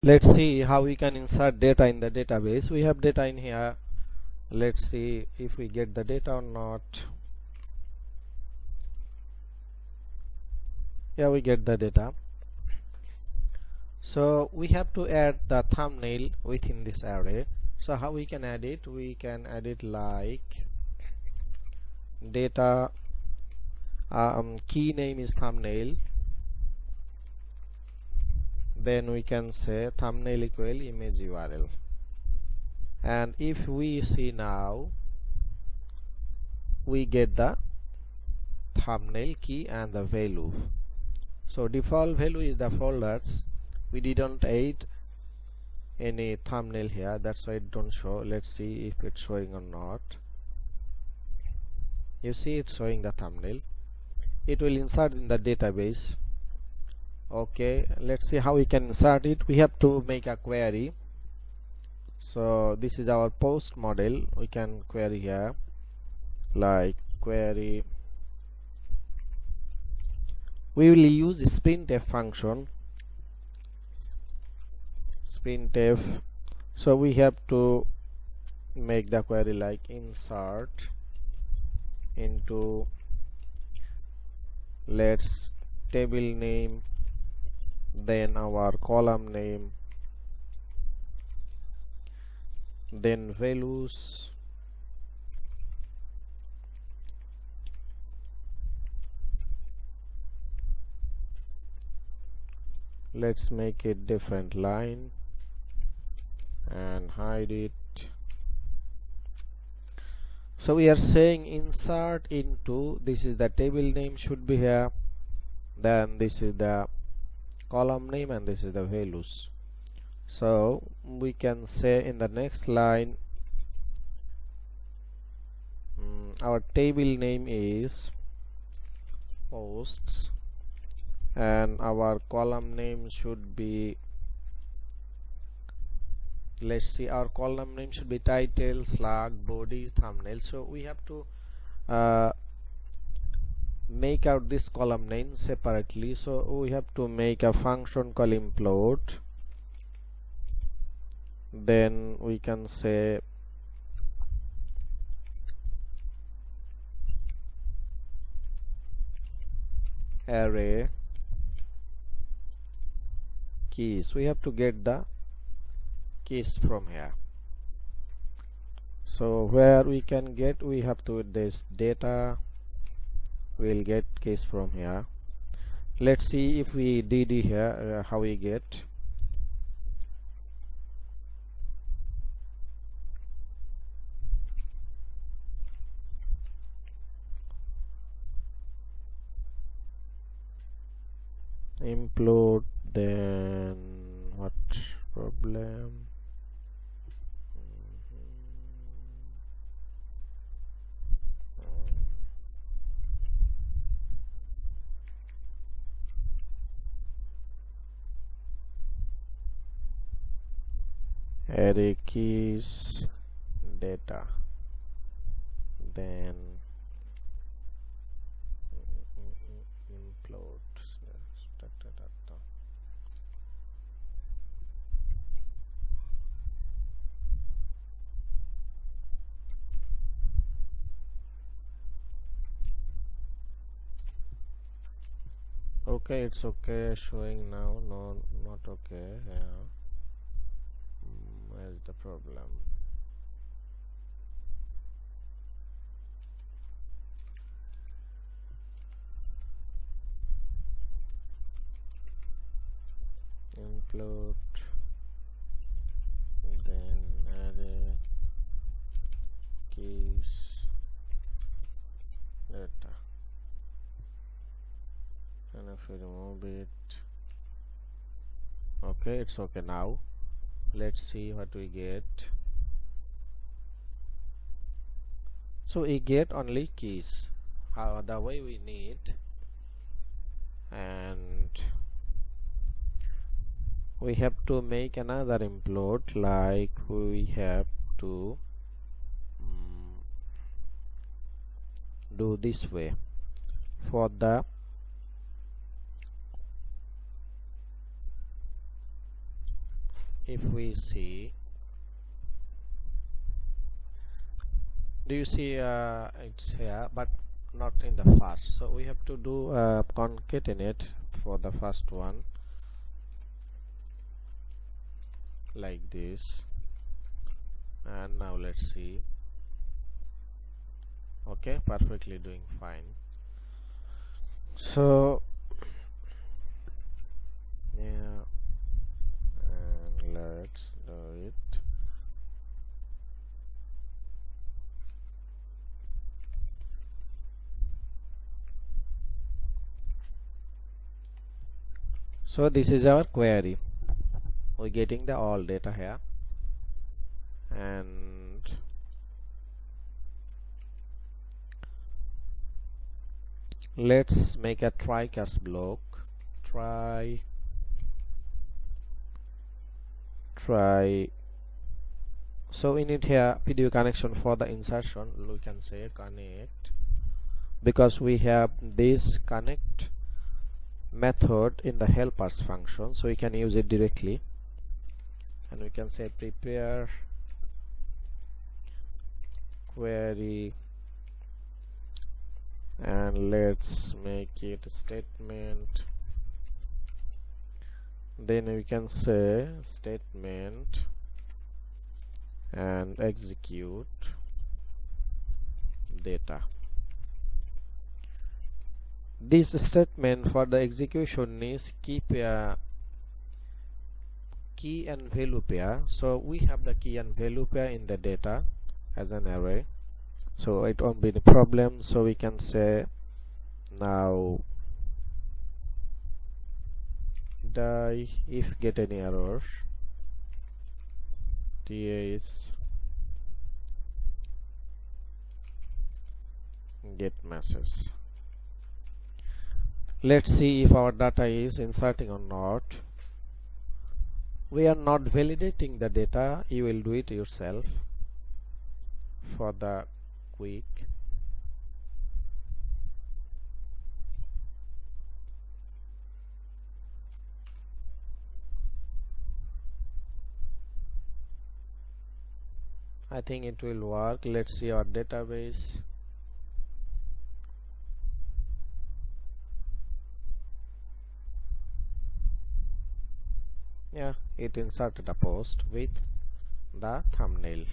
Let's see how we can insert data in the database. We have data in here. Let's see if we get the data or not. Yeah, we get the data. So we have to add the thumbnail within this array. So how we can add it? We can add it like data key name is thumbnail, then we can say thumbnail equal image URL. And if we see now, we get the thumbnail key and the value. So default value is the folders. We didn't add any thumbnail here, that's why it don't show. Let's see if it's showing or not. You see it's showing the thumbnail. It will insert in the database. Okay, let's see how we can insert it. We have to make a query. So this is our post model. We can query here like query. We will use printf function. Printf. So we have to make the query like insert into, let's table name, then our column name, then values, let's make it different line and hide it. So we are saying insert into, this is the table name should be here, then this is the column name, and this is the values. So we can say in the next line our table name is posts and our column name should be, let's see, our column name should be title, slug, body, thumbnail. So we have to make out this column name separately. So we have to make a function called implode, then we can say array keys. We have to get the keys from here. So where we can get, we have to this data, we'll get keys from here. Let's see if we did here how we get. Implode, then what problem? Array keys data, then implode data. Okay, it's okay showing now. No, not okay. Yeah. Where's the problem? Implode, then array keys data, and if we remove it, okay, it's okay now. Let's see what we get. So we get only keys the way we need, and we have to make another implode, like we have to do this way. For the if we see, do you see it's here but not in the first, so we have to do concatenate for the first one like this, and now let's see. Okay, perfectly doing fine. So yeah, and let's do it. So this is our query. We're getting the all data here, and let's make a try catch block. Try. So we need here PDO connection for the insertion. We can say connect, because we have this connect method in the helpers function, so we can use it directly, and we can say prepare query, and let's make it a statement. Then we can say statement and execute data. This statement for the execution is keep a key and value pair. So we have the key and value pair in the data as an array, so it won't be any problem. So we can say now die if get any error, ts get message. Let's see if our data is inserting or not. We are not validating the data, you will do it yourself for the quick. I think it will work. Let's see our database. Yeah, it inserted a post with the thumbnail.